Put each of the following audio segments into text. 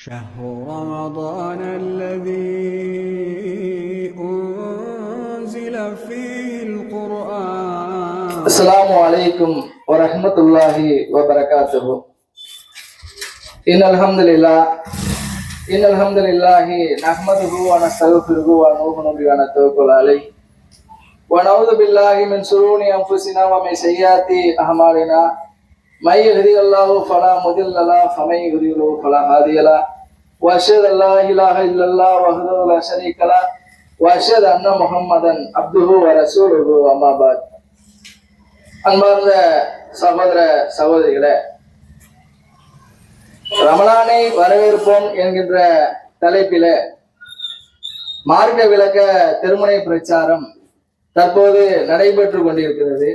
شهر رمضان الذي أنزل فيه القرآن. السلام عليكم ورحمة الله وبركاته. إن الحمد لله نحمده ونستغفره ونؤمن به ونتوكل عليه ونعوذ بالله من شرور أنفسنا ومن سيئات أعمالنا. من يهده الله فلا مضل له ومن يضلل فلا هادي له. وأشهد أن لا إله إلا الله وحده لا شريك له وأشهد أن محمدا عبده ورسوله. أما بعد. அன்பார்ந்த சகோதர சகோதரிகளே, ரமலானை வரவேற்போம் என்கின்ற தலைப்பில மார்க்க விளக்க திருமுனை பிரச்சாரம் தற்போது நடைபெற்று கொண்டிருக்கிறது.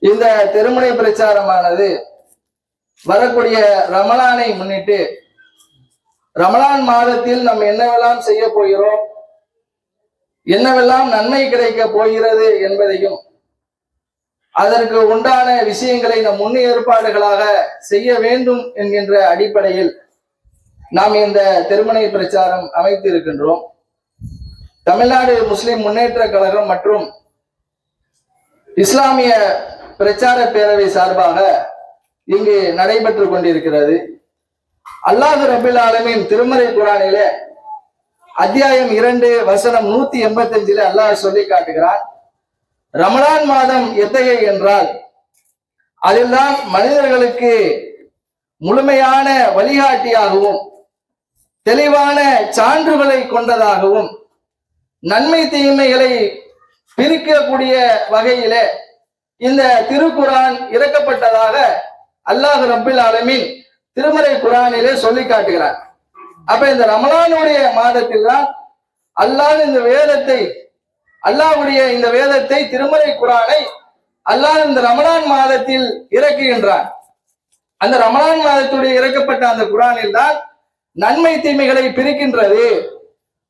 இந்த திருமுனை பிரச்சாரமானது வரக்கூடிய ரமலானை முன்னிட்டு ரமலான் மாதத்தில் நம்ம என்னவெல்லாம் செய்ய போகிறோம், என்னவெல்லாம் நன்மை கிடைக்க போகிறது என்பதையும் அதற்கு உண்டான விஷயங்களை நம் முன்னேற்பாடுகளாக செய்ய வேண்டும் என்கின்ற அடிப்படையில் நாம் இந்த திருமுனை பிரச்சாரம் அமைத்து இருக்கின்றோம். தமிழ்நாடு முஸ்லிம் முன்னேற்ற கழகம் மற்றும் இஸ்லாமிய பிரச்சார பேரவை சார்பாக இங்கு நடைபெற்று கொண்டிருக்கிறது. அல்லாஹ் ரபில் ஆலமீன் திருமறை குர்ஆனிலே அத்தியாயம் 2 வசனம் 185 அல்லாஹ் சொல்லி காட்டுகிறான், ரமலான் மாதம் எத்தகைய என்றால் அதில்தான் மனிதர்களுக்கு முழுமையான வழிகாட்டியாகவும் தெளிவான சான்றுகளை கொண்டதாகவும் நன்மை தீமைகளை பிரிக்கக்கூடிய வகையிலே இந்த திருக்குர்ஆன் இறக்கப்பட்டதாக அல்லாஹ் ரப்பில் ஆலமீன் திருமறை குர்ஆனிலே சொல்லி காட்டுகிறார். அப்ப இந்த ரமலானுடைய மாதத்தில் தான் அல்லாஹ் இந்த வேதத்தை அல்லாஹ்வுடைய இந்த வேதத்தை திருமறை குர்ஆனை அல்லாஹ் இந்த ரமலான் மாதத்தில் இறக்குகின்றான். அந்த ரமலான் மாதத்துடைய இறக்கப்பட்ட அந்த குர்ஆனில் தான் நன்மை தீமைகளை பிரிக்கின்றது,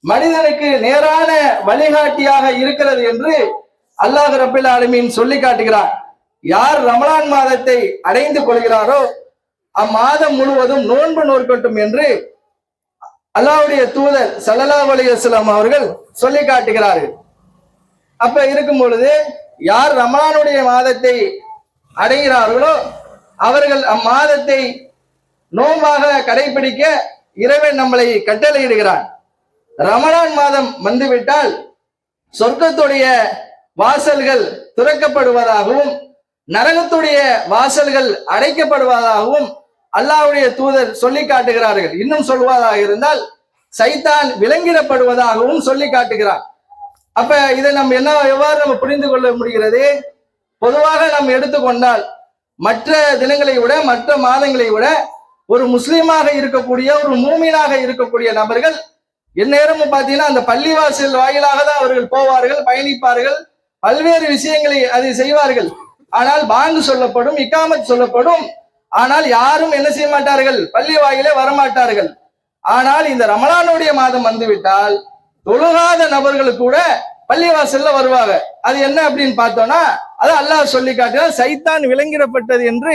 மனிதனுக்கு நேரான வழிகாட்டியாக இருக்கிறது என்று அல்லாஹ் ரப்பில் ஆலமீன் சொல்லி காட்டுகிறார். யார் ரமலான் மாதத்தை அடைந்து கொள்கிறாரோ அம்மாதம் முழுவதும் நோன்பு நோக்கட்டும் என்று அல்லாஹ்வுடைய தூதர் ஸல்லல்லாஹு அலைஹி வஸல்லம் அவர்கள் சொல்லி காட்டுகிறார்கள். அப்ப இருக்கும் பொழுது யார் ரமலானுடைய மாதத்தை அடைகிறார்களோ அவர்கள் அம்மாதத்தை நோன்பாக கடைபிடிக்க இறைவன் நம்மளை கட்டளையிடுகிறான். ரமலான் மாதம் வந்துவிட்டால் சொர்க்கத்துடைய வாசல்கள் திறக்கப்படுவதாகவும் நரகத்துடைய வாசல்கள் அடைக்கப்படுவதாகவும் அல்லாஹ்வுடைய தூதர் சொல்லி காட்டுகிறார்கள். இன்னும் சொல்வதாக இருந்தால் சைத்தான் விலங்கிடப்படுவதாகவும் சொல்லி காட்டுகிறார். அப்ப இதை நம்ம எவ்வாறு நம்ம புரிந்து கொள்ள முடிகிறது? பொதுவாக நம்ம எடுத்துக்கொண்டால் மற்ற தினங்களை விட மற்ற மாதங்களை விட ஒரு முஸ்லீமாக இருக்கக்கூடிய ஒரு மூமினாக இருக்கக்கூடிய நபர்கள் எந்நேரமும் பார்த்தீங்கன்னா அந்த பள்ளிவாசல் வாயிலாக தான் அவர்கள் போவார்கள், பயணிப்பார்கள், பல்வேறு விஷயங்களை அதை செய்வார்கள். ஆனால் பாங்கு சொல்லப்படும், இக்காமத் சொல்லப்படும், ஆனால் யாரும் என்ன செய்ய மாட்டார்கள், பள்ளி வாயிலே வரமாட்டார்கள். ஆனால் இந்த ரமலானுடைய மாதம் வந்துவிட்டால் தொழுகாத நபர்கள் கூட பள்ளிவாசல்ல வருவாங்க. அது என்ன அப்படின்னு பார்த்தோம்னா அது அல்லாஹ் சொல்லி காட்டுகிறான், சைத்தான் விலங்கிடப்பட்டது என்று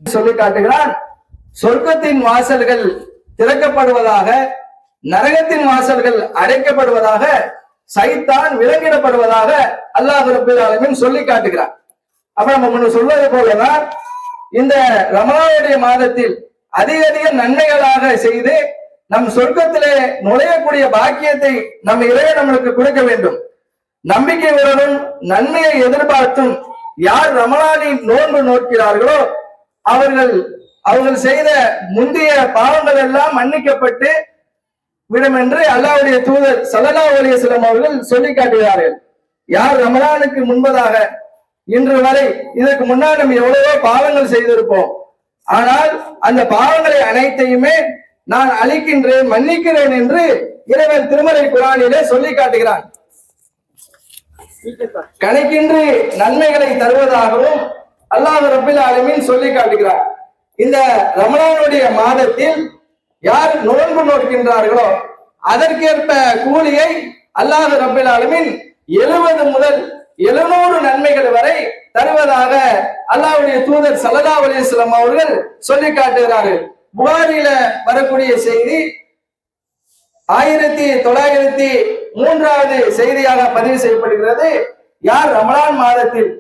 சொல்லி காட்டுகிறான். சொர்க்கத்தின் வாசல்கள் திறக்கப்படுவதாக நரகத்தின் வாசல்கள் அடைக்கப்படுவதாக சைத்தான் விலங்கிடப்படுவதாக அல்லாஹ் ரப்பில் ஆலமீன் சொல்லி காட்டுகிறான். அப்ப நம்ம முன்ன சொல்வது போலதான் இந்த ரமலானுடைய மாதத்தில் அதிக அதிக நன்மைகளாக செய்து நம் சொர்க்கத்திலே நுழையக்கூடிய பாக்கியத்தை நம் இறைவன் நம்மளுக்கு கொடுக்க வேண்டும். நம்பிக்கை உடனும் நன்மையை எதிர்பார்த்தும் யார் ரமலானின் நோன்பு நோக்கிறார்களோ அவர்கள் செய்த முந்தைய பாவங்கள் எல்லாம் மன்னிக்கப்பட்டு விடும் என்று அல்லாஹ்வுடைய தூதர் ஸல்லல்லாஹு அலைஹி வஸல்லம் அவர்கள் சொல்லி காட்டுகிறார்கள். யார் ரமலானுக்கு முன்பதாக இன்று வரை இதற்கு முன்னால் நம்ம எவ்வளவோ பாவங்கள் செய்திருப்போம், ஆனால் அந்த பாவங்களை அனைத்தையுமே நான் அழிக்கின்றேன், மன்னிக்கிறேன் என்று இறைவன் திருமறை குர்ஆனிலே சொல்லி காட்டுகிறான். கணக்கின்றி நன்மைகளை தருவதாகவும் அல்லாஹ் ரப்பில் ஆலமீன் சொல்லி காட்டுகிறார். இந்த ரமலானுடைய மாதத்தில் யார் நோன்பு நோக்கின்றார்களோ அதற்கேற்ப கூலியை அல்லாஹ் ரப்பில் ஆலமீன் 70 முதல் 700 நன்மைகள் வரை தருவதாக அல்லாஹ்வுடைய தூதர் ஸல்லல்லாஹு அலைஹி வஸல்லம் அவர்கள் சொல்லி காட்டுகிறார்கள். புகாரில வரக்கூடிய செய்தி 1903வது செய்தியாக பதிவு செய்யப்படுகிறது. யார் ரமலான் மாதத்தில்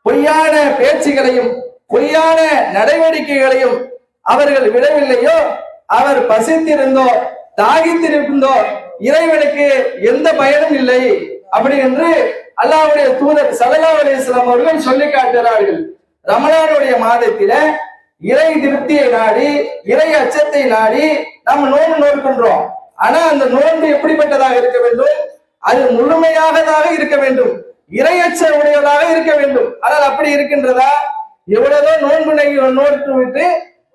பொய்யான பேச்சுகளையும் பொய்யான நடவடிக்கைகளையும் அவர்கள் விடவில்லையோ அவர் பசித்திருந்தோ தாகித்திருந்தோ இறைவனுக்கு எந்த பயனும் இல்லை அப்படி என்று அல்லாஹ்வுடைய தூதர் ஸல்லல்லாஹு அலைஹி வஸல்லம் அவர்கள் சொல்லி காட்டுகிறார்கள். ரமலானுடைய மாதத்தில இறை திருப்தியை நாடி இறை அச்சத்தை நாடி நாம் நோன்பு நோக்கின்றோம். ஆனா அந்த நோன்பு எப்படிப்பட்டதாக இருக்க வேண்டும்? அது முழுமையாகதாக இருக்க வேண்டும், இறையச்ச உடையதாக இருக்க வேண்டும். ஆனால் அப்படி இருக்கின்றதா? எவ்வளவோ நோன்பு நோட்டு விட்டு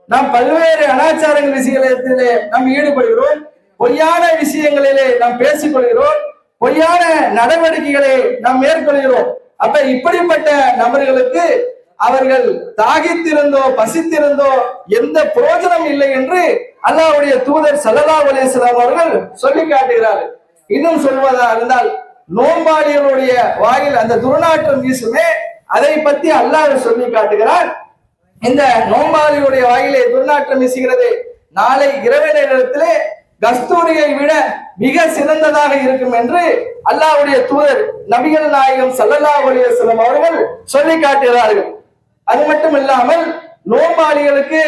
நாம் பல்வேறு அனாச்சாரங்கள் விஷயத்திலே நாம் ஈடுபடுகிறோம், பொய்யான விஷயங்களிலே நாம் பேசிக் கொள்கிறோம், பொய்யான நடவடிக்கைகளை நாம் மேற்கொள்கிறோம். அப்ப இப்படிப்பட்ட நபர்களுக்கு அவர்கள் தாகித்திருந்தோ பசித்திருந்தோ எந்த பிரயோஜனம் இல்லை என்று அல்லாஹ்வுடைய தூதர் ஸல்லல்லாஹு அலைஹி வஸல்லம் அவர்கள் சொல்லி காட்டுகிறார்கள். இன்னும் சொல்வதா இருந்தால் நோன்பாளிகளுடைய வாயில் அந்த துர்நாற்றம் வீசுமே, அதை பற்றி அல்லாஹ் சொல்லி காட்டுகிறார். இந்த நோன்பாளியுடைய வாயிலே துர்நாற்றம் வீசுகிறது, நாளை இரவு நேரத்திலே கஸ்தூரியை விட மிக சிறந்ததாக இருக்கும் என்று அல்லாஹ்வுடைய தூதர் நபிகள் நாயகம் ஸல்லல்லாஹு அலைஹி வஸல்லம் அவர்கள் சொல்லி காட்டுகிறார்கள். அது மட்டும் இல்லாமல் நோன்பாளிகளுக்கு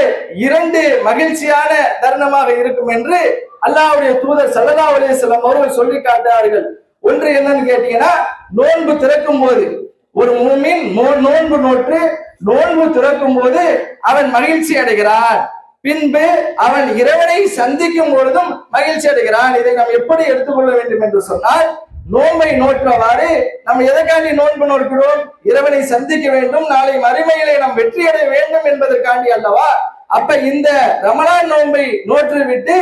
2 மகிழ்ச்சியான தருணமாக இருக்கும் என்று அல்லாஹ்வுடைய தூதர் ஸல்லல்லாஹு அலைஹி வஸல்லம் அவர்கள் சொல்லி காட்டுகிறார்கள். ஒன்று என்னன்னு கேட்டீங்கன்னா, நோன்பு திறக்கும் போது ஒரு மூமின் நோன்பு நோற்று நோன்பு திறக்கும் போது அவன் மகிழ்ச்சி அடைகிறான், பின்பு அவன் இறைவனை சந்திக்கும் பொழுதும் மகிழ்ச்சி அடைகிறான். இதை நாம் எப்படி எடுத்துக்கொள்ள வேண்டும் என்று சொன்னால், நோன்பை நோற்றவாறு நம்ம எதற்காண்டி நோன்பு நோக்கிறோம்? இறைவனை சந்திக்க வேண்டும், நாளை மறுமையிலே நாம் வெற்றி அடைய வேண்டும் என்பதற்காண்டி அல்லவா? அப்ப இந்த ரமலான் நோன்பை நோற்று விட்டு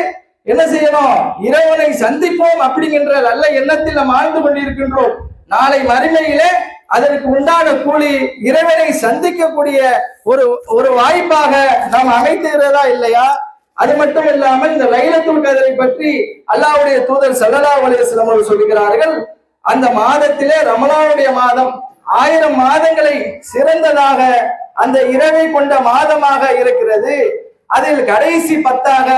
என்ன செய்யணும்? இறைவனை சந்திப்போம் அப்படிங்கிற நல்ல எண்ணத்தில் நாம் ஆழ்ந்து கொண்டிருக்கின்றோம். நாளை மறுமையிலே அதற்கு உண்டான கூலி இறைவனை சந்திக்கக்கூடிய ஒரு வாய்ப்பாக நாம் அமைத்துகிறதா இல்லையா? அது மட்டும் இல்லாமல் இந்த லைலத்துல் கத்ரை பற்றி அல்லாஹ்வுடைய தூதர் ஸல்லல்லாஹு அலைஹி வஸல்லம் அவர்கள் சொல்கிறார்கள், அந்த மாதத்திலே ரமலானுடைய மாதம் 1000 மாதங்களை சிறந்ததாக அந்த இரவை கொண்ட மாதமாக இருக்கிறது. அதில் கடைசி 10ஆக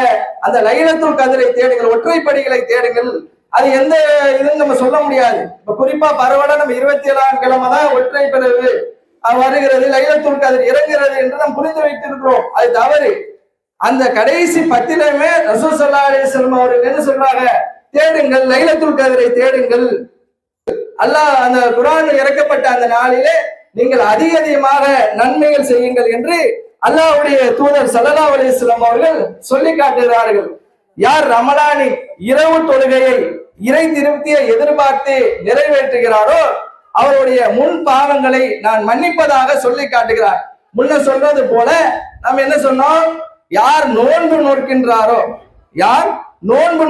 அந்த லைலத்துல் கத்ரை தேடுங்கள், ஒற்றைப்படிகளை தேடுங்கள். அது எந்த இதுன்னு நம்ம சொல்ல முடியாது. இப்ப குறிப்பா பரவலா நம்ம 27ஆம் கிழமை தான் ஒற்றை பிறகு வருகிறது, லைலத்துல் கத்ர் இறங்குகிறது என்று நாம் புரிந்து வைத்திருக்கிறோம். அது தவறு. அந்த கடைசி 10லுமே ரசூல் ஸல்லல்லாஹு அலைஹி வஸல்லம் அவர்கள் என்ன சொல்றாங்க? தேடுங்கள், லைலத்துல் கத்ரை தேடுங்கள். அல்லாஹ் அந்த குர்ஆன் இறக்கப்பட்ட அந்த நாளிலே நீங்கள் அதிகமாக நன்மைகள் செய்யுங்கள் என்று அல்லாஹ்வுடைய தூதர் ஸல்லல்லாஹு அலைஹி வஸல்லம் அவர்கள் சொல்லி காட்டுகிறார்கள். யார் ரமலானின் இரவு தொழுகையை இறை திருப்தியை எதிர்பார்த்து நிறைவேற்றுகிறாரோ அவருடைய முன் பாவங்களை நான் மன்னிப்பதாக சொல்லி காட்டுகிறார். முன்ன சொல்றது போல நம்ம என்ன சொன்னோம்? யார் நோன்பு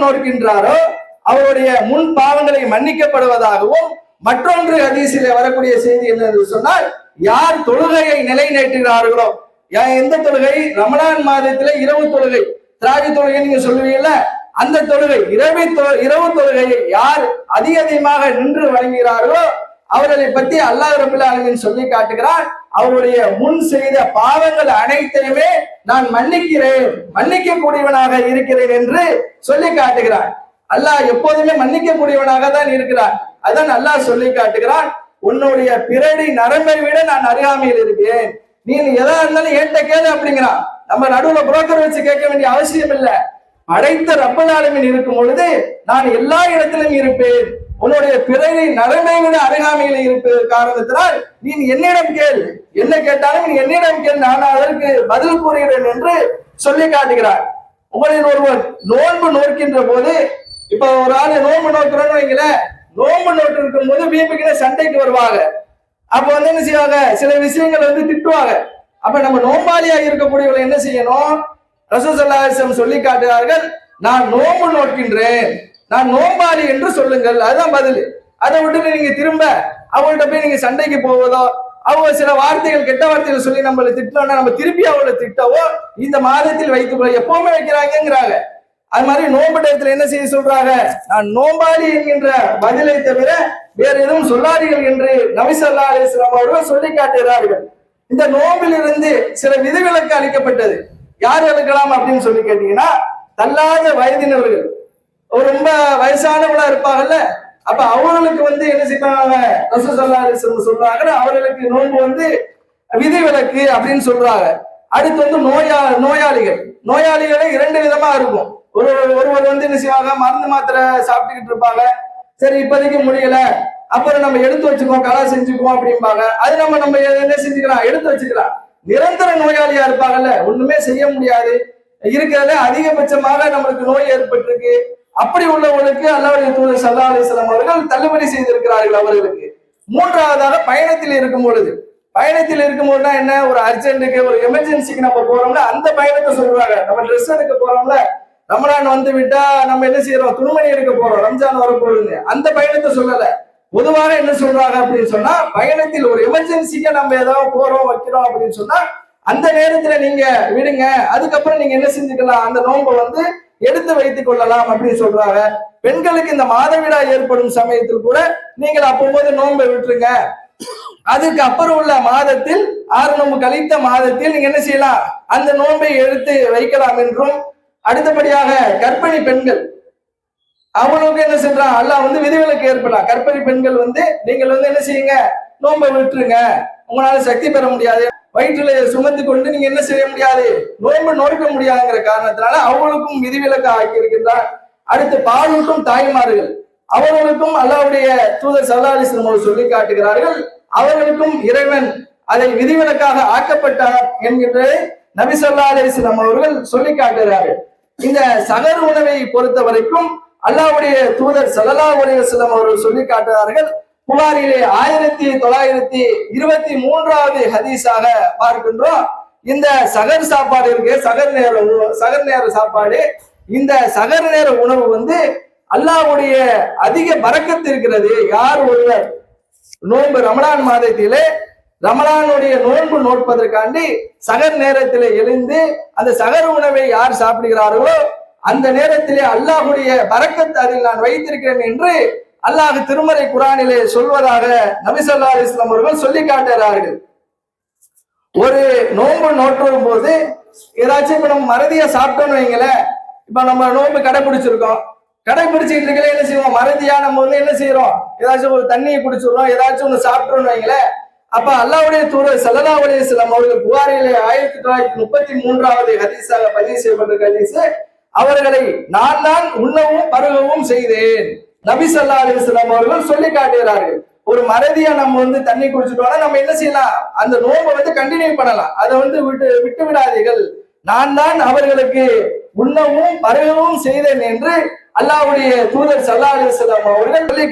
நோக்கின்றாரோ அவருடைய முன் பாவங்களை மன்னிக்கப்படுவதாகவும், மற்றொன்று ஹதீஸிலே வரக்கூடிய செய்தி என்னன்னு சொன்னால், யார் தொழுகையை நிலைநாட்டுகிறார்களோ, எந்த தொழுகை? ரமலான் மாதத்திலே இரவு தொழுகை, திராவி தொழுகை நீங்க சொல்லுவீங்கல்ல, அந்த தொழுகை இரவு தொழுகையை யார் அதிகமாக நின்று வழங்குகிறார்களோ அவர்களை பற்றி அல்லாஹ் ரப்பல் ஆலமீன் சொல்லி காட்டுகிறார். அவருடைய முன் செய்த பாவங்கள் அனைத்தையுமே நான் மன்னிக்க கூடியவனாக இருக்கிறேன் என்று சொல்லி காட்டுகிறார். அல்லாஹ் எப்போதுமே மன்னிக்க கூடியவனாக தான் இருக்கிறார். அதான் அல்லாஹ் சொல்லி காட்டுகிறான், உன்னுடைய பிறடி நரம்பை விட நான் அருகாமையில் இருக்கிறேன், நீ எதா இருந்தாலும் என்கிட்ட கேளு அப்படிங்கிறான். நம்ம நடுவுல புரோக்கர் வச்சு கேட்க வேண்டிய அவசியம் இல்லை. அடைத்த ரப்பல் ஆலமீன் இருக்கும் பொழுது நான் எல்லா இடத்திலும் இருப்பேன், உன்னுடைய பிறரை நரம்பை விட அருகாமையில் இருப்பது காரணத்தினால் நீ என்னிடம் கேள், என்ன கேட்டாலும் நீ என்னிடம் கேள், நான் அதற்கு பதில் கூறுகிறேன் என்று சொல்லி காட்டுகிறார். உங்களில் ஒருவர் நோன்பு நோக்கின்ற போது, இப்ப ஒரு ஆளு நோன்பு நோக்கிறோன்னு வைங்கள, நோன்பு நோட்டு இருக்கும் போது வீட்டுக்கு சண்டைக்கு வருவாங்க. அப்ப என்ன செய்வாங்க? சில விஷயங்கள் திட்டுவாங்க. அப்ப நம்ம நோம்பாளியா இருக்கக்கூடியவர்கள் என்ன செய்யணும்? ரசூல் ஸல்லல்லாஹு அலைஹி வஸல்லம் சொல்லி காட்டுகிறார்கள், நான் நோன்பு நோக்கின்றேன், நான் நோம்பாளி என்று சொல்லுங்கள். அதுதான் பதில். அதை விட்டு நீங்க திரும்ப அவங்கள்ட்ட போய் நீங்க சண்டைக்கு போவதோ, அவங்க சில வார்த்தைகள் கெட்ட வார்த்தைகள் சொல்லி நம்மளை திட்டோம்னா நம்ம திருப்பி அவங்களை திட்டவோ இந்த மாதத்தில் வைத்துக்கொள்ள எப்பவுமே வைக்கிறாங்கிறாங்க. அது மாதிரி நோன்பு டயத்துல என்ன செய்ய சொல்றாங்க? நான் நோம்பாளி என்கின்ற பதிலை தவிர வேற எதுவும் சொல்லாதீர்கள் என்று நபி ஸல்லல்லாஹு அலைஹி வஸல்லம் அவர்கள் சொல்லி காட்டுகிறார்கள். இந்த நோம்பில் இருந்து சில விதிவிலக்கு அளிக்கப்பட்டது. யார் எடுக்கலாம் அப்படின்னு சொல்லி கேட்டீங்கன்னா, தள்ளாத வயதினர்கள், ஒரு ரொம்ப வயசானவங்களா இருப்பாங்கல்ல, அப்ப அவர்களுக்கு வந்து என்ன செய்வாங்க, ரசூல் ஸல்லல்லாஹு அலைஹி வஸல்லம் சொல்றாங்க, அவர்களுக்கு நோன்பு வந்து விதிவிலக்கு அப்படின்னு சொல்றாங்க. அடுத்து வந்து நோயாளிகளே இரண்டு விதமா இருக்கும். ஒருவர் வந்து என்ன செய்வாங்க, மருந்து மாத்திரை சாப்பிட்டுக்கிட்டு இருப்பாங்க, சரி இப்போதைக்கு முடியல, அப்புறம் நம்ம எடுத்து வச்சுக்குவோம், கலா செஞ்சுக்குவோம் அப்படிம்பாங்க. அது நம்ம என்ன செஞ்சுக்கலாம், எடுத்து வச்சுக்கலாம். நிரந்தர நோயாளியா இருப்பாங்கல்ல, ஒண்ணுமே செய்ய முடியாது, இருக்கிறதுல அதிகபட்சமாக நம்மளுக்கு நோய் ஏற்பட்டிருக்கு, அப்படி உள்ளவர்களுக்கு அல்லாஹ்வுடைய தூதர் ஸல்லல்லாஹு அலைஹி வஸல்லம் அவர்கள் தள்ளுபடி செய்திருக்கிறார்கள் அவர்களுக்கு. மூன்றாவதாக பயணத்தில் இருக்கும் பொழுது என்ன, ஒரு அர்ஜென்ட்டுக்கு, ஒரு எமர்ஜென்சிக்கு நம்ம போறோம்ல, அந்த பயணத்தை சொல்றாங்க. நம்ம ட்ரெஸ் எடுக்க போறோம்ல, ரமலான் வந்து விட்டா நம்ம என்ன செய்யறோம், துணிமணி எடுக்க போறோம், ரம்ஜான் வரப்போகுது, அந்த பயணத்தை சொல்லல. பொதுவாக என்ன சொல்றாங்க அப்படின்னு சொன்னா, பயணத்தில் ஒரு எமர்ஜென்சிக்கு நம்ம ஏதாவது போறோம் வைக்கிறோம் அப்படின்னு சொன்னா, அந்த நேரத்துல நீங்க விடுங்க, அதுக்கப்புறம் நீங்க என்ன செஞ்சுக்கலாம், அந்த நோன்பை வந்து எடுத்து வைத்துக் கொள்ளலாம் அப்படின்னு சொல்றாங்க. பெண்களுக்கு இந்த மாதவிடாய் ஏற்படும் சமயத்தில் கூட நீங்கள் அப்போது நோன்பை விட்டுருங்க, அதுக்கு அப்புறம் உள்ள மாதத்தில் 6 நோன்பு கழித்த மாதத்தில் நீங்க என்ன செய்யலாம், அந்த நோன்பை எடுத்து வைக்கலாம் என்றும், அடுத்தபடியாக கர்ப்பிணி பெண்கள் அவங்களுக்கு என்ன சொல்றான், அல்லாஹ் வந்து விதிவிலக்கு ஏற்படலாம். கர்ப்பிணி பெண்கள் வந்து நீங்கள் வந்து என்ன செய்யுங்க, நோன்பை விட்டுருங்க, உங்களால சக்தி பெற முடியாது, வயிற்றுல சுமந்து கொண்டு நீங்க என்ன செய்ய முடியாது, நோன்பு நோக்க முடியாதுங்கிற காரணத்தினால அவங்களுக்கும் விதிவிலக்கு ஆக்கி இருக்கின்றார். அடுத்து பாலூட்டும் தாய்மார்கள், அவர்களுக்கும் அல்லாஹ்வுடைய தூதர் ஸல்லல்லாஹு அலைஹி வஸல்லம் சொல்லி காட்டுகிறார்கள், அவர்களுக்கும் இறைவன் அதை விதிவிலக்காக ஆக்கப்பட்டார் என்கின்ற நபி ஸல்லல்லாஹு அலைஹி வஸல்லம் அவர்கள் சொல்லி காட்டுகிறார்கள். இந்த சகர் உணவை பொறுத்த வரைக்கும் அல்லாஹ்வுடைய தூதர் ஸல்லல்லாஹு அலைஹி வஸல்லம் அவர்கள் சொல்லி காட்டுகிறார்கள். புகாரிலே 1923வது ஹதீஸாக பார்க்கின்றோம். இந்த சகர் சாப்பாடு இருக்கு, சகர் நேர சாப்பாடு, இந்த சகர் நேர உணவு வந்து அல்லாஹ்வுடைய அதிக பரக்கத்து இருக்கிறது. யார் ஒருவர் நோன்பு ரமலான் மாதத்திலே ரமலானுடைய நோன்பு நோட்பதற்காண்டி சகர் நேரத்திலே எழுந்து அந்த சகர் உணவை யார் சாப்பிடுகிறார்களோ, அந்த நேரத்திலே அல்லாஹ்வுடைய பரக்கத் அதில் நான் வைத்திருக்கிறேன் என்று அல்லாஹ் திருமறை குர்ஆனிலே சொல்வதாக நபி ஸல்லல்லாஹு அலைஹி வஸல்லம் அவர்கள் சொல்லி காட்டுகிறார்கள். ஒரு நோன்பு நோற்றும் போது ஏதாச்சும் இப்ப நம்ம மறதியா சாப்பிட்டோம்னு வைங்களேன், இப்ப நம்ம நோன்பு கடைபிடிச்சிருக்கோம், கடைபிடிச்சிட்டு இருக்கல என்ன செய்வோம், மறதியா நம்ம வந்து என்ன செய்யறோம், ஏதாச்சும் ஒரு தண்ணியை குடிச்சிடுறோம், ஏதாச்சும் ஒண்ணு சாப்பிட்டோம்னு வைங்களேன். அப்ப அல்லாஹ்வுடைய தூதர் ஸல்லல்லாஹு அலைஹி வஸல்லம் அவர்கள் புகாரிலே 1933வது ஹதீஸாக பதிவு செய்யப்பட்ட ஹதீஸ், அவர்களை நான் தான் உண்ணவும் பருகவும் செய்தேன், நபி ஸல்லல்லாஹு அலைஹி வஸல்லம் அவர்கள் சொல்லி காட்டுகிறார்கள். ஒரு மறதியா நம்ம வந்து தண்ணி குடிச்சிட்டோம்னா நம்ம என்ன செய்யலாம், அந்த நோன்பை வந்து கண்டினியூ பண்ணலாம், அதை வந்து விட்டு விடாதீர்கள், நான் தான் அவர்களுக்கு உண்ணவும் பருகவும் செய்தேன் என்று அல்லாஹ்வுடைய தூதர் ஸல்லல்லாஹு அலைஹி வஸல்லம் அவர்கள் சொல்லி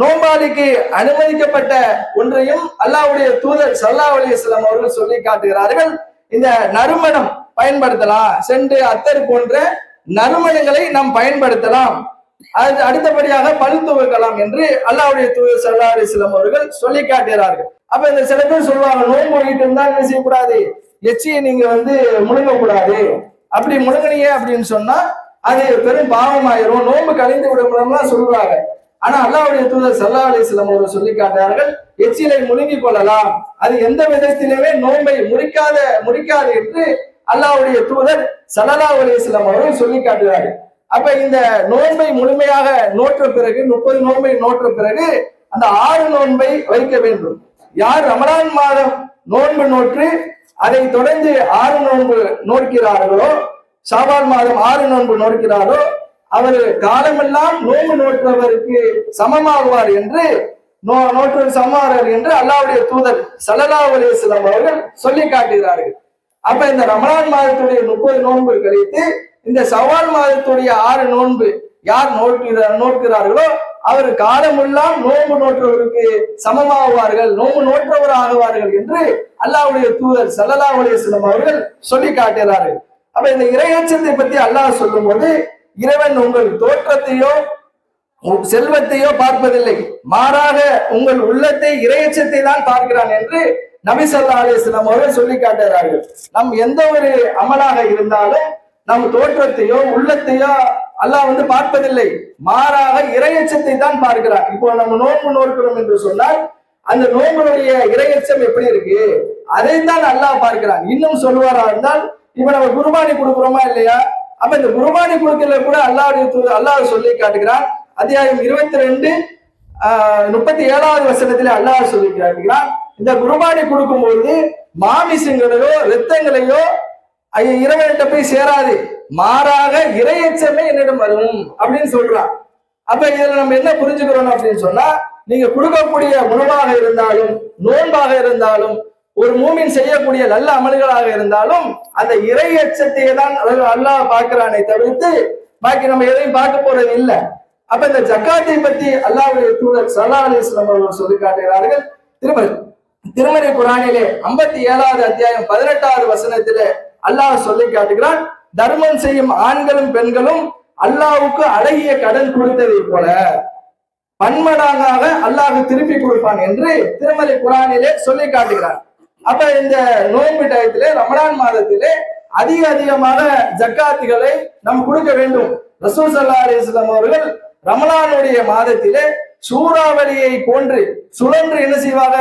நோன்பாளிக்கு அனுமதிக்கப்பட்ட ஒன்றையும் அல்லாஹ்வுடைய தூதர் ஸல்லல்லாஹு அலைஹி வஸல்லம் அவர்கள் சொல்லி காட்டுகிறார்கள். இந்த நறுமணம் பயன்படுத்தலாம், செண்டு அத்தர் போன்ற நறுமணங்களை நாம் பயன்படுத்தலாம், அது அடுத்தபடியாக பல் துவக்கலாம் என்று அல்லாஹ்வுடைய தூதர் ஸல்லல்லாஹு அலைஹி வஸல்லம் அவர்கள் சொல்லி காட்டுகிறார்கள். அப்ப இந்த சில பேர் சொல்லுவாங்க, நோன்பு வைத்து இருந்தா என்ன செய்யக்கூடாது, எச்சியை நீங்க வந்து முழுங்கக்கூடாது, அப்படி முழுங்கினீங்க அப்படின்னு சொன்னா அது பெரும் பாவமாயிரும், நோன்பு கழிந்து விடலாம் சொல்றாங்க. ஆனா அல்லாஹ்வுடைய தூதர் ஸல்லல்லாஹு அலைஹி வஸல்லம் அவர்கள் சொல்லி காட்டுகிறார்கள், எச்சிலை முழுங்கிக் கொள்ளலாம், அது எந்த விதத்திலுமே நோன்பை முறிக்காது என்று அல்லாஹ்வுடைய தூதர் ஸல்லல்லாஹு அலைஹி வஸல்லம் அவர்கள் சொல்லி காட்டுகிறார்கள். அப்ப இந்த நோன்பை முழுமையாக நோற்ற பிறகு, 30 நோன்பை நோற்ற பிறகு அந்த 6 நோன்பை வைக்க வேண்டும். யார் ரமலான் மாதம் நோன்பு நோற்று அதை தொடர்ந்து 6 நோன்பு நோக்கிறார்களோ, ஷாபான் மாதம் 6 நோன்பு நோக்கிறாரோ, அவர் காலமெல்லாம் நோன்பு நோற்றவருக்கு சமமாகுவார் என்று சமமாவார் என்று அல்லாஹ்வுடைய தூதர் ஸல்லல்லாஹு அலைஹி வஸல்லம் அவர்கள் சொல்லி காட்டுகிறார்கள். அப்ப இந்த ரமலான் மாதத்துடைய 30 நோன்பு கழித்து இந்த ஷவ்வால் மாதத்துடைய 6 நோன்பு யார் நோக்கிறார்களோ அவர் காலமெல்லாம் நோன்பு நோற்றவருக்கு சமமாகுவார்கள், நோன்பு நோற்றவர் ஆகுவார்கள் என்று அல்லாஹ்வுடைய தூதர் ஸல்லல்லாஹு அலைஹி வஸல்லம் அவர்கள் சொல்லி காட்டுகிறார்கள். அப்ப இந்த இறையச்சத்தை பத்தி அல்லாஹ் சொல்லும் போது, இறைவன் உங்கள் தோற்றத்தையோ செல்வத்தையோ பார்ப்பதில்லை, மாறாக உங்கள் உள்ளத்தை இறையச்சத்தை தான் பார்க்கிறான் என்று நபி ஸல்லல்லாஹு அலைஹி வஸல்லம் அவர்கள் சொல்லி காட்டுகிறார்கள். நம் எந்த ஒரு அமலாக இருந்தாலும் நம் தோற்றத்தையோ உள்ளத்தையோ அல்லாஹ் வந்து பார்ப்பதில்லை, மாறாக இறையச்சத்தை தான் பார்க்கிறான். இப்போ நம்ம நோன்பு நோக்கிறோம் என்று சொன்னால் அந்த நோன்புடைய இறையச்சம் எப்படி இருக்கு, அதைத்தான் அல்லாஹ் பார்க்கிறான். இன்னும் சொல்லுவாரா இருந்தால் இப்ப நம்ம குர்பானி கொடுக்குறோமா இல்லையா? அப்ப இந்த குர்பானி கொடுக்கல கூட அல்லாஹ் சொல்லி காட்டுகிறான். அத்தியாயம் 22:37 வசனத்திலே அல்லாஹ் சொல்லி காட்டுகிறான், இந்த குர்பானி கொடுக்கும்போது மாமிசங்களையோ இரத்தங்களையோ இறைவன்கிட்ட போய் சேராது, மாறாக இறையச்சமே என்னிடம் வரும் அப்படின்னு சொல்றான். அப்ப இதுல நம்ம என்ன புரிஞ்சுக்கிறோம் அப்படின்னு சொன்னா, நீங்க கொடுக்கக்கூடிய உணவாக இருந்தாலும் நோன்பாக இருந்தாலும் ஒரு மூமின் செய்யக்கூடிய நல்ல அமல்களாக இருந்தாலும் அந்த இறை அச்சத்தையே தான் அல்லாஹ் பார்க்கிறானே தவிர்த்து பாக்கி நம்ம எதையும் பார்க்க போறது இல்லை. அப்ப இந்த ஜக்காத்தை பத்தி அல்லாஹ்வுடைய தூதர் ஸல்லல்லாஹு அலைஹி வஸல்லம் அவர்கள் சொல்லி காட்டுகிறார்கள். திருமறை குர்ஆனிலே 57வது அத்தியாயம் 18வது வசனத்திலே அல்லாஹ் சொல்லி காட்டுகிறான், தர்மம் செய்யும் ஆண்களும் பெண்களும் அல்லாஹ்வுக்கு அழகிய கடன் கொடுத்ததை போல பன்மடங்காக அல்லாஹ் திருப்பி கொடுப்பான் என்று திருமறை குர்ஆனிலே சொல்லி காட்டுகிறான். அப்ப இந்த நோன்பு டயத்திலே ரமலான் மாதத்திலே அதிகமாக ஜக்காத்துகளை நாம் கொடுக்க வேண்டும். ரசூல் ஸல்லல்லாஹு அலைஹி வஸல்லம் அவர்கள் ரமலானுடைய மாதத்திலே சூறாவளியை போன்று சுழன்று என்ன செய்வாங்க,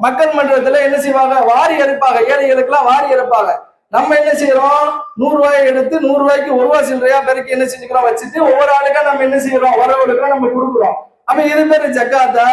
மக்கள் மன்றத்துல என்ன செய்வாங்க, வாரி அறுப்பாங்க. ஏழைகளுக்கெல்லாம் வாரி அறுப்பாங்க. நம்ம என்ன செய்யறோம், 100 ரூபாயை எடுத்து 100 ரூபாய்க்கு 1 ரூபாய் சில்லறையா பெருக்கி என்ன செஞ்சுக்கிறோம் வச்சுட்டு ஒவ்வொரு ஆளுக்கா நம்ம என்ன செய்யறோம், வரவர்களுக்கு நம்ம கொடுக்குறோம். அப்ப இது பேரு ஜக்காத்தா?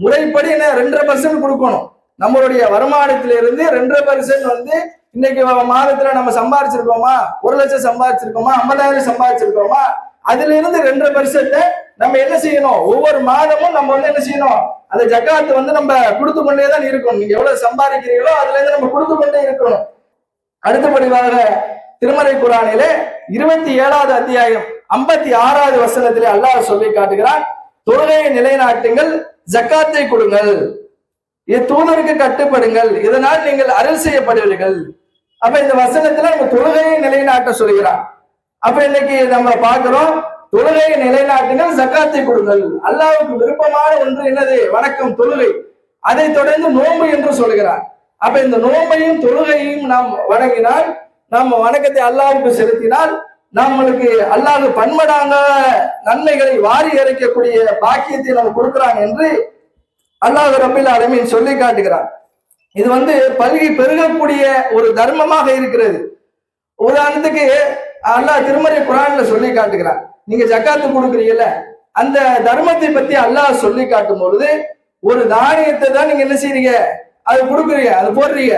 முறைப்படி என்ன 2.5% கொடுக்கணும். நம்மளுடைய வருமானத்திலிருந்து 2.5% இன்னைக்கு மாதத்துல நம்ம சம்பாதிச்சிருக்கோமா, 1 லட்சம் சம்பாதிச்சிருக்கோமா, 50,000 சம்பாதிச்சிருக்கோமா, அதுல இருந்து 2% நம்ம என்ன செய்யணும், ஒவ்வொரு மாதமும் நம்ம என்ன செய்யணும், அந்த ஜக்காத்து நம்ம கொடுத்து கொண்டே தான் இருக்கணும். நீங்க எவ்வளவு சம்பாதிக்கிறீங்களோ அதுல இருந்து நம்ம கொடுத்து கொண்டே இருக்கணும். அடுத்தபடியாக திருமறை குர்ஆனிலே 27வது அத்தியாயம் 56வது வசனத்திலே அல்லாஹ் சொல்லி காட்டுகிறான், தொழுகையை நிலைநாட்டுங்கள், ஜக்காத்தை கொடுங்கள், தூதருக்கு கட்டுப்படுங்கள், இதனால் நீங்கள் அருள் செய்யப்படுவீர்கள். அப்ப இந்த வசனத்துல நம்ம தொழுகையை நிலைநாட்ட சொல்கிறான். அப்ப இன்னைக்கு நம்ம பார்க்கிறோம், தொழுகையை நிலைநாட்டுங்கள், ஜக்காத்தை கொடுங்கள். அல்லாஹ்வுக்கு விருப்பமான ஒன்று என்னது, வணக்கம் தொழுகை. அதை தொடர்ந்து நோன்பு என்று சொல்கிறார். அப்ப இந்த நோன்பையும் தொழுகையும் நாம் வணங்கினால், நாம் வணக்கத்தை அல்லாஹ்வுக்கு செலுத்தினால் நம்மளுக்கு அல்லாஹ் பன்மடாங்க நன்மைகளை வாரி இறைக்கக்கூடிய பாக்கியத்தை நம்ம கொடுக்கிறான் என்று அல்லாஹ் ரப்பில் ஆலமீன் சொல்லி காட்டுகிறான். இது பல்கி பெருகக்கூடிய ஒரு தர்மமாக இருக்கிறது. உதாரணத்துக்கு அல்லாஹ் திருமறை குர்ஆன்ல சொல்லி காட்டுகிறான், நீங்க ஜக்காத்து கொடுக்குறீங்கல்ல, அந்த தர்மத்தை பத்தி அல்லாஹ் சொல்லி காட்டும் பொழுது ஒரு தானியத்தை தான் நீங்க என்ன செய்றீங்க, அது கொடுக்குறீங்க, அது போடுறீங்க.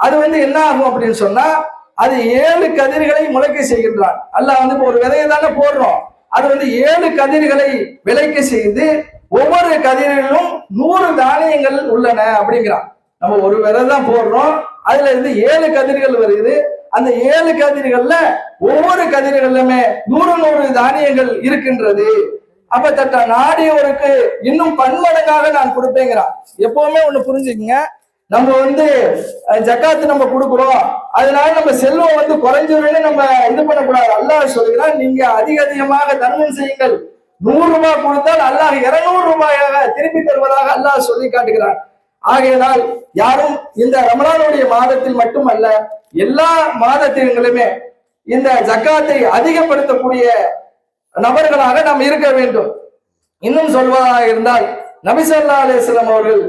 அது என்ன ஆகும் அப்படின்னு சொன்னா, அது 7 கதிர்களை முளைக்க செய்கின்றான். அல்லாஹ் இப்போ ஒரு விதையை தானே போடுறோம், அது 7 கதிர்களை விளைக்க செய்து ஒவ்வொரு கதிரிலும் 100 தானியங்கள் உள்ளன அப்படிங்கிறான். நம்ம ஒரு விதை தான் போடுறோம், அதுல இருந்து 7 கதிர்கள் வருது. அந்த 7 கதிர்கள்ல ஒவ்வொரு கதிர்களுமே 100 தானியங்கள் இருக்கின்றது. அப்ப தட்ட நாடியவருக்கு இன்னும் பன்மடங்காக நான் கொடுப்பேங்கிறான். எப்பவுமே ஒண்ணு புரிஞ்சுக்கங்க, நம்ம ஜக்காத்து நம்ம கொடுக்குறோம், அதனால நம்ம செல்வம் குறைஞ்சதுன்னு நம்ம இது பண்ணக்கூடாது. அல்லாஹ் சொல்கிறான், நீங்க அதிகமாக தர்மம் செய்யுங்கள். 100 ரூபாய் கொடுத்தால் அல்லாஹ் 200 ரூபாயாக திருப்பி தருவதாக அல்லாஹ் சொல்லி காட்டுகிறான். ஆகையினால் யாரும் இந்த ரமலானுடைய மாதத்தில் மட்டுமல்ல, எல்லா மாதத்திலுமே இந்த ஜக்காத்தை அதிகப்படுத்தக்கூடிய நபர்களாக நாம் இருக்க வேண்டும். இன்னும் சொல்வதாக இருந்தால், நபி ஸல்லல்லாஹு அலைஹி வஸல்லம் அவர்கள்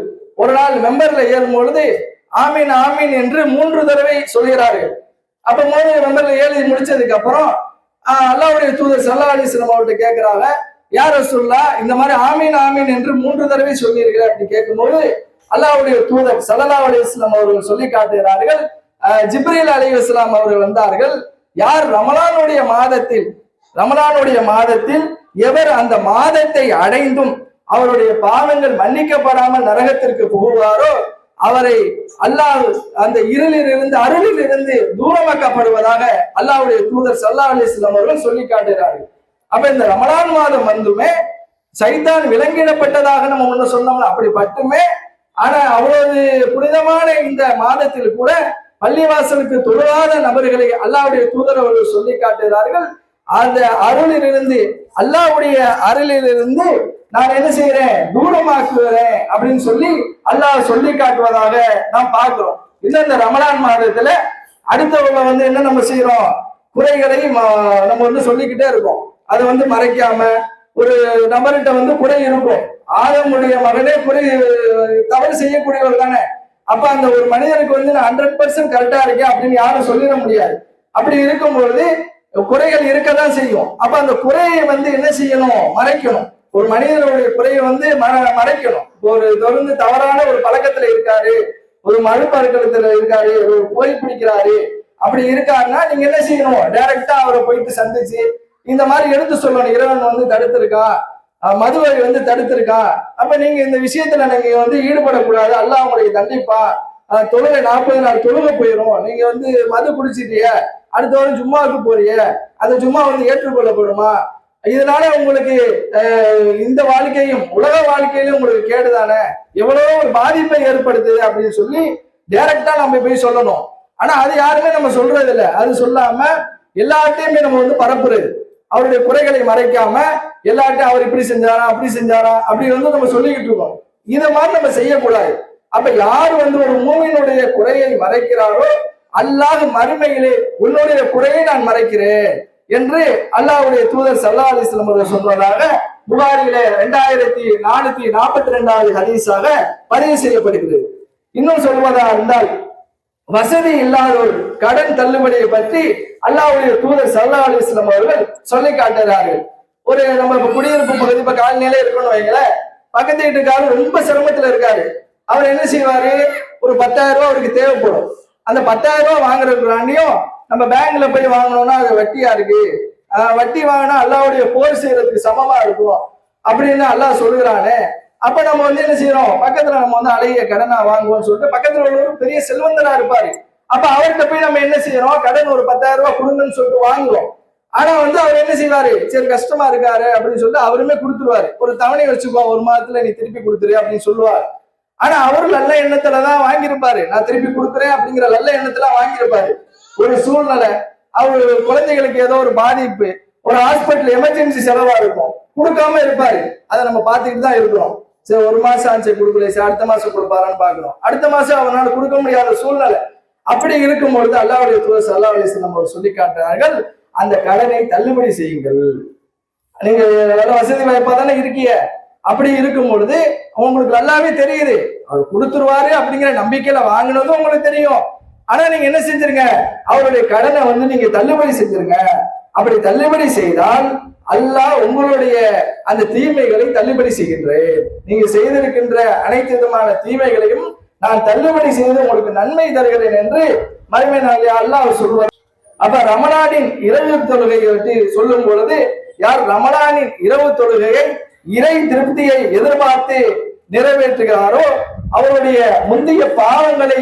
ஒரு நாள் மெம்பர்ல ஏறும் பொழுது ஆமீன் ஆமீன் என்று 3 தடவை சொல்கிறார்கள். அப்ப மெம்பர்ல ஏறி முடிச்சதுக்கு அப்புறம் அல்லாஹ்வுடைய தூதர் ஸல்லல்லாஹு அலைஹி வஸல்லம் அவர்கிட்ட கேட்கிறாங்க, யா ரசூலுல்லாஹ், இந்த மாதிரி ஆமீன் ஆமீன் என்று 3 தடவை சொல்லியிருக்கிற அப்படின்னு கேட்கும்போது அல்லாஹ்வுடைய தூதர் ஸல்லல்லாஹு அலைஹி வஸல்லம் அவர்கள் சொல்லி காட்டுகிறார்கள், ஜிப்ரீல் அலைஹிஸ்ஸலாம் அவர்கள் வந்தார்கள், யார் ரமலானுடைய மாதத்தில் எவர் அந்த மாதத்தை அடைந்தும் அவருடைய பாவங்கள் மன்னிக்கப்படாமல் நரகத்திற்கு புகுவாரோ அவரை அல்லாஹ் அந்த இருளிலிருந்து அருளிலிருந்து தூரமாக்கப்படுவதாக அல்லாஹ்வுடைய தூதர் ஸல்லல்லாஹு அலைஹி வஸல்லம் அவர்கள் சொல்லி காட்டுகிறார்கள். அப்ப இந்த ரமலான் மாதம் சைத்தான் விலங்கிடப்பட்டதாக நம்ம ஒண்ணு சொன்னோம்னா அப்படி மட்டுமே. ஆனா அவ்வளவு புனிதமான இந்த மாதத்தில் கூட பள்ளிவாசலுக்கு தொழாத நபர்களை அல்லாஹ்வுடைய தூதர் அவர்கள் சொல்லி காட்டுகிறார்கள். அந்த அருளிலிருந்து, அல்லாஹ்வுடைய அருளிலிருந்து நான் என்ன செய்யறேன், தூரமாக்குகிறேன் அப்படின்னு சொல்லி அல்லாஹ் சொல்லி காட்டுவதாக நாம் பார்க்கிறோம். இந்த ரமலான் மாதத்துல அடுத்தவங்க என்ன நம்ம செய்யறோம், குறைகளை நம்ம சொல்லிக்கிட்டே இருக்கோம். அது மறைக்காம ஒரு நபர்கிட்ட குறை இருக்கும். ஆதமுடைய மகனே குறை தவறு செய்யக்கூடியவர் தானே. அப்ப அந்த ஒரு மனிதனுக்கு நான் 100% கரெக்டா இருக்கேன் அப்படின்னு யாரும் சொல்லிட முடியாது. அப்படி இருக்கும் பொழுது குறைகள் இருக்கதான் செய்யும். அப்ப அந்த குறையை என்ன செய்யணும், மறைக்கணும். ஒரு மனிதனுடைய குறையை மறைக்கணும். ஒரு தொடர்ந்து தவறான ஒரு பழக்கத்துல இருக்காரு, ஒரு மழு பழக்கத்துல இருக்காரு, ஒரு போய் பிடிக்கிறாரு, அப்படி இருக்காருன்னா நீங்க என்ன செய்யணும், டைரக்டா அவரை போயிட்டு சந்திச்சு இந்த மாதிரி எடுத்து சொல்லணும். இறைவன் தடுத்திருக்கா, மதுவை தடுத்திருக்கா, அப்ப நீங்க இந்த விஷயத்துல நீங்க ஈடுபடக்கூடாது, அல்லாஹ் உங்களை தண்டிப்பா, தொழுகை 40 நாள் தொழுகை போயிடும், நீங்க மது குடிச்சிட்டிய, அடுத்த வாரம் ஜும்மாவுக்கு போறிய, அந்த ஜும்மா ஏற்றுக்கொள்ளப்படுமா, இதனால உங்களுக்கு இந்த வாழ்க்கையும் உலக வாழ்க்கையிலும் உங்களுக்கு கேடுதானே, எவ்வளவோ ஒரு பாதிப்பை ஏற்படுத்துது அப்படின்னு சொல்லி டைரக்டா நம்ம போய் சொல்லணும். ஆனா அது யாருமே நம்ம சொல்றது இல்லை. அது சொல்லாம எல்லாத்தையுமே நம்ம பரப்புறது, அவருடைய குறைகளை மறைக்காம எல்லாத்தையும் அவர் இப்படி செஞ்சாரா அப்படி செஞ்சாரா அப்படி நம்ம சொல்லிக்கிட்டு இருக்கோம். இதை மாதிரி நம்ம செய்யக்கூடாது. அப்ப யார் ஒரு மூமினுடைய குறையை மறைக்கிறாரோ அல்லாஹ் மறுமையிலே உன்னுடைய குறையை நான் மறைக்கிறேன் என்று அல்லாஹ்வுடைய தூதர் ஸல்லல்லாஹு அலைஹி வஸல்லம் அவர்கள் சொல்வதாக புகாரிலே 2442வது ஹதீஸாக பதிவு செய்யப்படுகிறது. இன்னும் சொல்வதா இருந்தால், வசதி இல்லாதோர் கடன் தள்ளுபடியை பற்றி அல்லாஹ்வுடைய தூதர் ஸல்லல்லாஹு அலைஹி வஸல்லம் அவர்கள் சொல்லி காட்டுகிறார்கள். ஒரு நம்ம குடியிருப்பு பகுதி இப்ப காலநிலை இருக்கணும் வைங்களேன், பக்கத்து வீட்டுக்காரர் ரொம்ப சிரமத்துல இருக்காரு, அவர் என்ன செய்வாரு, ஒரு 10,000 ரூபாய் அவருக்கு தேவைப்படும். அந்த 10,000 ரூபாய் வாங்குறதுக்காண்டியும் நம்ம பேங்க்ல போய் வாங்கணும்னா அது வட்டியா இருக்கு, வட்டி வாங்கினா அல்லாஹ்வுடைய போர் செய்யறதுக்கு சமமா இருக்கும் அப்படின்னு அல்லாஹ் சொல்லுகிறானே. அப்ப நம்ம என்ன செய்யறோம், பக்கத்துல நம்ம அழகிய கடனா வாங்குவோம்னு சொல்லிட்டு பக்கத்துல ஒரு பெரிய செல்வந்தரா இருப்பாரு, அப்ப அவர்கிட்ட போய் நம்ம என்ன செய்யறோம், கடன் ஒரு 10,000 ரூபாய் கொடுங்கன்னு சொல்லிட்டு வாங்குவோம். ஆனா அவர் என்ன செய்வாரு, சரி கஷ்டமா இருக்காரு அப்படின்னு சொல்லிட்டு அவருமே கொடுத்துருவாரு, ஒரு தவணை வச்சுக்கோ, ஒரு மாதத்துல நீ திருப்பி கொடுத்துரு அப்படின்னு சொல்லுவாரு. ஆனா அவரு நல்ல எண்ணத்துலதான் வாங்கியிருப்பாரு, நான் திருப்பி கொடுக்குறேன் அப்படிங்கிற நல்ல எண்ணத்துல வாங்கியிருப்பாரு. ஒரு சூழ்நிலை, அவரு குழந்தைகளுக்கு ஏதோ ஒரு பாதிப்பு, ஒரு ஹாஸ்பிட்டல் எமர்ஜென்சி செலவா இருக்கும், கொடுக்காம இருப்பாரு. அதை நம்ம பார்த்துக்கிட்டு தான் இருக்கிறோம். சரி ஒரு மாசம் ஆச்சு கொடுக்கல, சரி அடுத்த மாசம் கொடுப்பாரான்னு பாக்குறோம். அடுத்த மாசம் அவனால கொடுக்க முடியாத சூழ்நிலை. அப்படி இருக்கும் பொழுது அல்லாஹ்வுடைய தூதர் ஸல்லல்லாஹு அலைஹி வஸல்லம் அவர் சொல்லி காட்டுறார்கள், அந்த கடனை தள்ளுபடி செய்யுங்கள். நீங்க வசதி வாய்ப்பா தானே இருக்கீங்க, அப்படி இருக்கும் பொழுது உங்களுக்கு நல்லாவே தெரியுது அவர் கொடுத்துருவாரு அப்படிங்கிற நம்பிக்கையில வாங்கினதும் உங்களுக்கு தெரியும். ஆனா நீங்க என்ன செஞ்சிருங்க, அவருடைய கடனை நீங்க தள்ளுபடி செஞ்சிருங்க. அப்படி தள்ளுபடி செய்தால் அல்லாஹ் உங்களுடைய அந்த தீமைகளை தள்ளுபடி செய்கின்றேன், நீங்க செய்திருக்கின்ற அனைத்து விதமான தீமைகளையும் நான் தள்ளுபடி செய்து உங்களுக்கு நன்மை தருகிறேன் என்று மறுமை நாளிலே அல்லாஹ் சொல்வார். அப்ப ரமலானின் இரவு தொழுகையை பற்றி சொல்லும் பொழுது, யார் ரமலானின் இரவு தொழுகையை இறை திருப்தியை எதிர்பார்த்து நிறைவேற்றுகிறாரோ அவருடைய முந்தைய பாவங்களை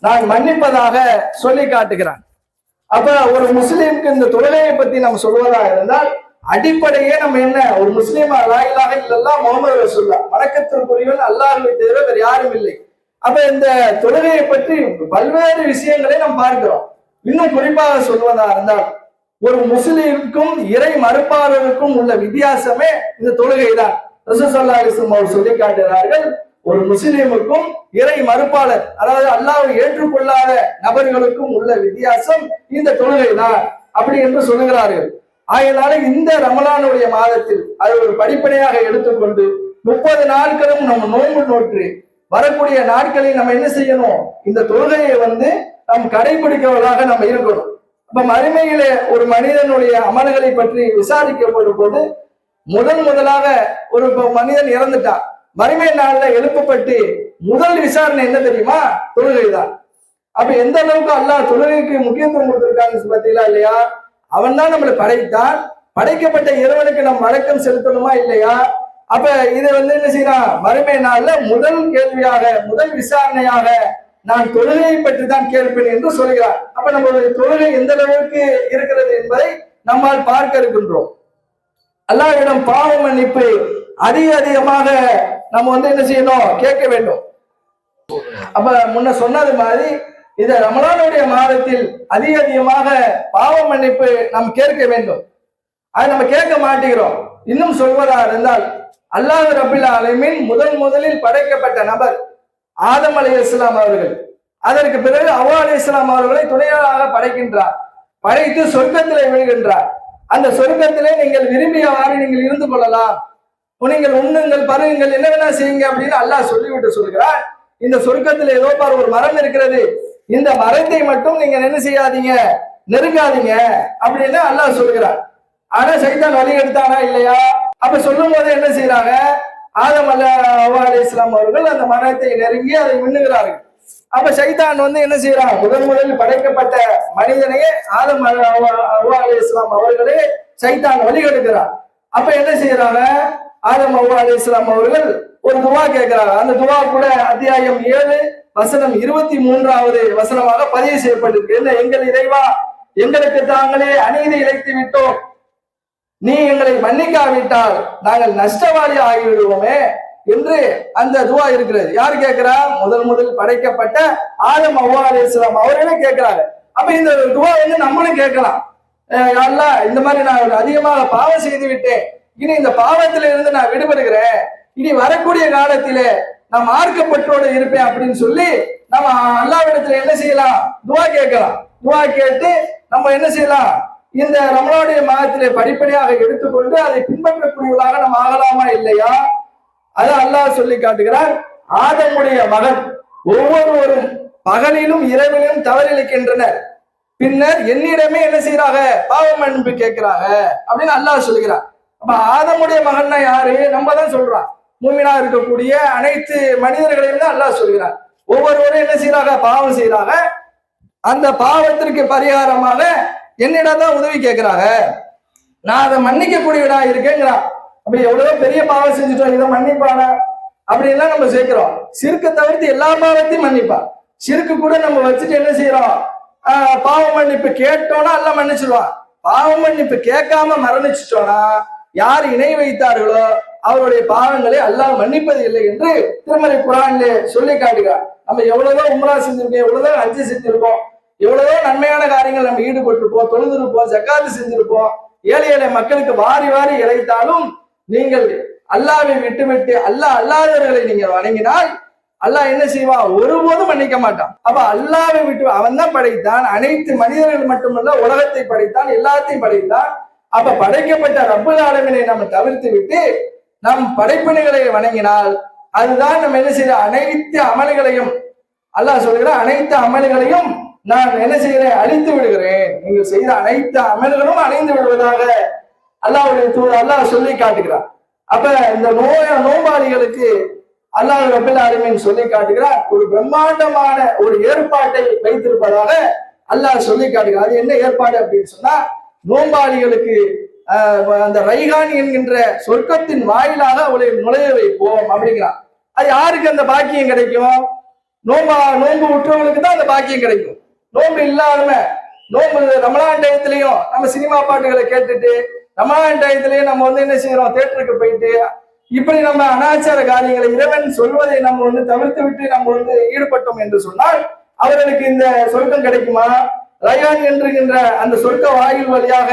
நான் மன்னிப்பதாக சொல்லி காட்டுகிறான். அப்ப ஒரு முஸ்லீமுக்கு இந்த தொழுகையை பத்தி நம்ம சொல்வதாக இருந்தால் அடிப்படையே நம்ம என்ன, ஒரு முஸ்லீம் லா இலாஹ இல்லல்லாஹ் முஹம்மது ரசூலுல்லாஹ், வணக்கத்திற்குரியவன் அல்லாஹ்வை தவிர வேறு யாரும் இல்லை. அப்ப இந்த தொழுகையை பற்றி பல்வேறு விஷயங்களை நாம் பார்க்கிறோம். இன்னும் குறிப்பாக சொல்வதா இருந்தால், ஒரு முஸ்லீமுக்கும் இறை மறுப்பாளருக்கும் உள்ள வித்தியாசமே இந்த தொழுகை தான். ரசூல் ஸல்லல்லாஹு அலைஹி வஸல்லம் அவர்கள் சொல்லி காட்டுகிறார்கள், ஒரு முஸ்லிமுக்கும் இறை மறுப்பாளர் அதாவது அல்லாஹ்வை ஏற்றுக்கொள்ளாத நபர்களுக்கும் உள்ள வித்தியாசம் இந்த தொழுகை தான் அப்படி என்று சொல்லுகிறார்கள். ஆகையினால இந்த ரமலானுடைய மாதத்தில் அதை ஒரு படிப்பனையாக எடுத்துக்கொண்டு 30 நாட்களும் நம்ம நோன்பு நோற்று வரக்கூடிய நாட்களில் நம்ம என்ன செய்யணும், இந்த தொழுகையை நாம் கடைபிடிக்கிறவர்களாக நம்ம இருக்கணும். அப்ப மறுமையிலே ஒரு மனிதனுடைய அமல்களை பற்றி விசாரிக்கப்படும் போது முதலாக ஒரு மனிதன் இறந்துட்டான், மறுமை நாள்ல எழுப்பப்பட்டு முதல் விசாரணை என்ன தெரியுமா, தொழுகை தான். அப்ப எந்த அளவுக்கு அல்லாஹ் தொழுகைக்கு முக்கியத்துவம் கொடுத்திருக்காங்க பார்த்தீங்களா இல்லையா. அவன் தான் நம்மளை படைத்தான், படைக்கப்பட்ட இறைவனுக்கு நம்ம வணக்கம் செலுத்தணுமா இல்லையா. அப்ப இதை என்ன செய்யறான், மறுமை நாள்ல முதல் கேள்வியாக முதல் விசாரணையாக நான் தொழுகையை பற்றி தான் கேட்பேன் என்று சொல்கிறார். அப்ப நம்மளுடைய தொழுகை எந்த அளவுக்கு இருக்கிறது என்பதை நம்மால் பார்க்க இருக்கின்றோம். அல்லாஹ்விடம் பாவ மன்னிப்பு அதிகமாக நம்ம என்ன செய்யணும், கேட்க வேண்டும். அப்ப முன்ன சொன்னது மாதிரி இந்த ரமலானுடைய மாதத்தில் அதிகமாக பாவ மன்னிப்பு நாம் கேட்க வேண்டும். அதை நம்ம கேட்க மாட்டேங்கிறோம். இன்னும் சொல்வதா இருந்தால், அல்லாஹ் ரப்பில் ஆலமீன் முதலில் படைக்கப்பட்ட நபர் ஆதம் அலைஹிஸ்ஸலாம் அவர்கள், அதற்கு பிறகு ஹவ்வா அலைஹிஸ்ஸலாம் அவர்களை துணையாளராக படைக்கின்றார், படைத்து சொர்க்கத்திலே விழுகின்றார். அந்த சொர்க்கத்திலே நீங்கள் விரும்பியவாறு நீங்கள் இருந்து கொள்ளலாம், நீங்கள் உண்ணுங்கள் பருகுங்கள் என்ன வேணா செய்யுங்க அப்படின்னு அல்லாஹ் சொல்லிவிட்டு சொல்கிறார். இந்த சொர்க்கத்தில் ஏதோ பாரு ஒரு மரம் இருக்கிறது, இந்த மரத்தை மட்டும் நீங்க என்ன செய்யாதீங்க, நெருங்காதீங்க அப்படின்னு அல்லாஹ் சொல்கிறார். ஆனா சைத்தான் வழி எடுத்தானா இல்லையா? அப்ப சொல்லும் போது என்ன செய்யறாங்க? ஆதம் அவ்வா அலைஹிஸ்ஸலாம் அவர்கள் அந்த மரத்தை நெருங்கி அதை மின்னுகிறார்கள். அப்ப சைத்தான் என்ன செய்யறான்? முதலில் படைக்கப்பட்ட மனிதனையே ஆதம் அவ்வா அலைஹிஸ்ஸலாம் அவர்களே சைத்தான் வழி எடுக்கிறார். அப்ப என்ன செய்யறாங்க? ஆதம் அவ்வா அலைஹிஸ்ஸலாம் அவர்கள் ஒரு துவா கேட்கிறாங்க. அந்த துவா கூட அத்தியாயம் 7 வசனம் 23வது வசனமாக பதிவு செய்யப்பட்டிருக்கு. என்ன? எங்கள் இறைவா, எங்களுக்கு தாங்களே அநீதி இழைத்து விட்டோம், நீ எங்களை மன்னிக்காவிட்டால் நாங்கள் நஷ்டவாளி ஆகிவிடுவோமே என்று அந்த துவா இருக்கிறது. யார் கேட்கிறா? முதல் படைக்கப்பட்ட ஆதம் அவ்வா அலைஹிஸ்ஸலாம் அவர்களே கேட்கிறாங்க. அப்ப இந்த துவா நம்மளும் கேட்கலாம். அல்லாஹ், இந்த மாதிரி நான் அதிகமாக பாவம் செய்து விட்டேன், இனி இந்த பாவத்தில இருந்து நான் விடுபடுகிறேன், இனி வரக்கூடிய காலத்திலே நான் மார்க்கப்பட்டோடு இருப்பேன் அப்படின்னு சொல்லி நம்ம அல்லாஹ்விடத்துல என்ன செய்யலாம்? துவா கேட்கலாம். துவா கேட்டு நம்ம என்ன செய்யலாம்? இந்த ரமலானுடைய மாதத்திலே படிப்படியாக எடுத்துக்கொண்டு அதை பின்பற்றக்கூடியவர்களாக நம்ம ஆகலாமா இல்லையா? அதை அல்லாஹ் சொல்லி காட்டுகிறார். ஆதமுடைய மகன் ஒவ்வொருவரும் பகலிலும் இரவிலும் தவறிழைக்கின்றனர், பின்னர் என்னிடமே என்ன செய்யறாங்க? பாவம் மன்னிப்பு கேட்கிறாங்க அப்படின்னு அல்லாஹ் சொல்லுகிறார். அப்ப ஆதமுடைய மகன்னா யாரு? நம்ம தான் சொல்றான். மூமினா இருக்கக்கூடிய அனைத்து மனிதர்களையும் தான் அல்லாஹ் சொல்கிறார். ஒவ்வொருவரும் என்ன செய்யறாங்க? பாவம் செய்யறாங்க. அந்த பாவத்திற்கு பரிகாரமாக என்னிடம் தான் உதவி கேட்கிறாங்க, நான் அதை மன்னிக்க கூடியவனா இருக்கேங்கிறான். அப்ப எவ்வளவோ பெரிய பாவம் செஞ்சுட்டோம், இதை மன்னிப்பானா அப்படின்லாம் நம்ம சேர்க்கிறோம். சிறுக்கை தவிர்த்து எல்லா பாவத்தையும் மன்னிப்பான். சிறுக்கு கூட நம்ம வச்சுட்டு என்ன செய்யறோம்? பாவ மன்னிப்பு கேட்டோம்னா எல்லாம் மன்னிச்சிடுவான். பாவ மன்னிப்பு கேட்காம மரணிச்சிட்டோம்னா யார் இணை வைத்தார்களோ அவருடைய பாவங்களை அல்லாஹ் மன்னிப்பது இல்லை என்று திருமறை குர்ஆனிலே சொல்லி காட்டுகிறார். நம்ம எவ்வளவோ உம்ரா செஞ்சிருக்கோம், எவ்வளவோ ஹஜ் செஞ்சிருக்கோம், எவ்வளவோ நன்மையான காரியங்கள் நம்ம ஈடுபட்டிருப்போம், தொழுதிருப்போம், ஜக்காத்து செஞ்சிருப்போம், ஏழை ஏழை மக்களுக்கு வாரி வாரி இறைத்தாலும் நீங்கள் அல்லாஹ்வை விட்டுவிட்டு அல்லாஹ் அல்லாதவர்களை நீங்க வணங்கினால் அல்லாஹ் என்ன செய்வான்? ஒருபோதும் மன்னிக்க மாட்டான். அப்ப அல்லாஹ்வை விட்டு, அவன் தான் படைத்தான், அனைத்து மனிதர்கள் மட்டுமல்ல உலகத்தை படைத்தான், எல்லாத்தையும் படைத்தான். அப்ப படைக்கப்பட்ட ரப்புல் ஆலமீனை நம்ம தவிர்த்து விட்டு நம் படைப்பினைகளை வணங்கினால் அதுதான் நம்ம என்ன செய்யற அனைத்து அமல்களையும் அல்லாஹ் சொல்கிற அனைத்து அமல்களையும் நான் என்ன செய்கிறேன்? அழித்து விடுகிறேன். நீங்கள் செய்த அனைத்து அமல்களும் அழிந்து விடுவதாக அல்லாஹ்வுடைய தூதர் அல்லாஹ் சொல்லி காட்டுகிறார். அப்ப இந்த நோம்பாளிகளுக்கு அல்லாஹ் ரப்பல் ஆலமீன் சொல்லி காட்டுகிறார், ஒரு பிரம்மாண்டமான ஒரு ஏற்பாட்டை வைத்திருப்பதாக அல்லாஹ் சொல்லி காட்டுகிறார். அது என்ன ஏற்பாடு அப்படின்னு சொன்னா, நோம்பாளிகளுக்கு அந்த ரைகான் என்கின்ற சொர்க்கத்தின் வாயிலாக அவளை நுழைய வைப்போம் அப்படிங்கிறான். அது யாருக்கு அந்த பாக்கியம் கிடைக்கும்? நோன்பு விட்டுறவங்களுக்கு தான் அந்த பாக்கியம் கிடைக்கும். நோன்பு இல்லாம நோன்பு ரமலான் டயத்திலையும் நம்ம சினிமா பாட்டுகளை கேட்டுட்டு, ரமலான் டயத்திலையும் நம்ம என்ன செய்யறோம்? தேட்டருக்கு போயிட்டு இப்படி நம்ம அனாச்சார காரியங்களை இறைவன் சொல்வதை நம்ம தவிர்த்து விட்டு நம்ம ஈடுபட்டோம் என்று சொன்னால் அவர்களுக்கு இந்த சொர்க்கம் கிடைக்குமா? ரயான் என்கின்ற அந்த சொர்க்க வாயில் வழியாக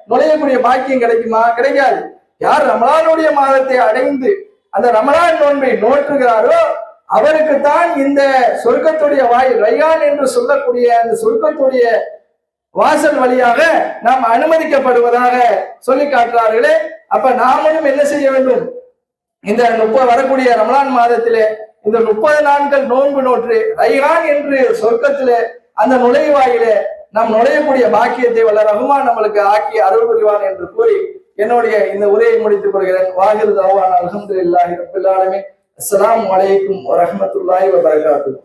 நுழையக்கூடிய பாக்கியம் கிடைக்குமா? கிடைக்காது. யார் ரமலானுடைய மாதத்தை அடைந்து அந்த ரமலான் நோன்பை நோற்றுகிறாரோ அவருக்குத்தான் இந்த சொர்க்கத்துடைய வாயில் ரயான் என்று சொல்லக்கூடிய அந்த சொர்க்கத்துடைய வாசல் வழியாக நாம் அனுமதிக்கப்படுவதாக சொல்லி காட்டுறார்களே. அப்ப நாமளும் என்ன செய்ய வேண்டும்? இந்த வரக்கூடிய ரமலான் மாதத்திலே இந்த 30 நாட்கள் நோன்பு நோற்று ரைஹான் என்று சொர்க்கத்திலே அந்த நுழைவாயிலே நாம் நுழையக்கூடிய பாக்கியத்தை வல்ல ரஹ்மான் நம்மளுக்கு ஆக்கி அருள் புரிவான் என்று கூறி என்னுடைய இந்த உரையை முடித்துக் கொள்கிறேன். வாஹிரு தஅவானா அல்ஹம்துலில்லாஹி ரப்பில் ஆலமீன். அஸ்ஸலாமு அலைக்கும் வரஹ்மத்துல்லாஹி வபரகாத்துஹு.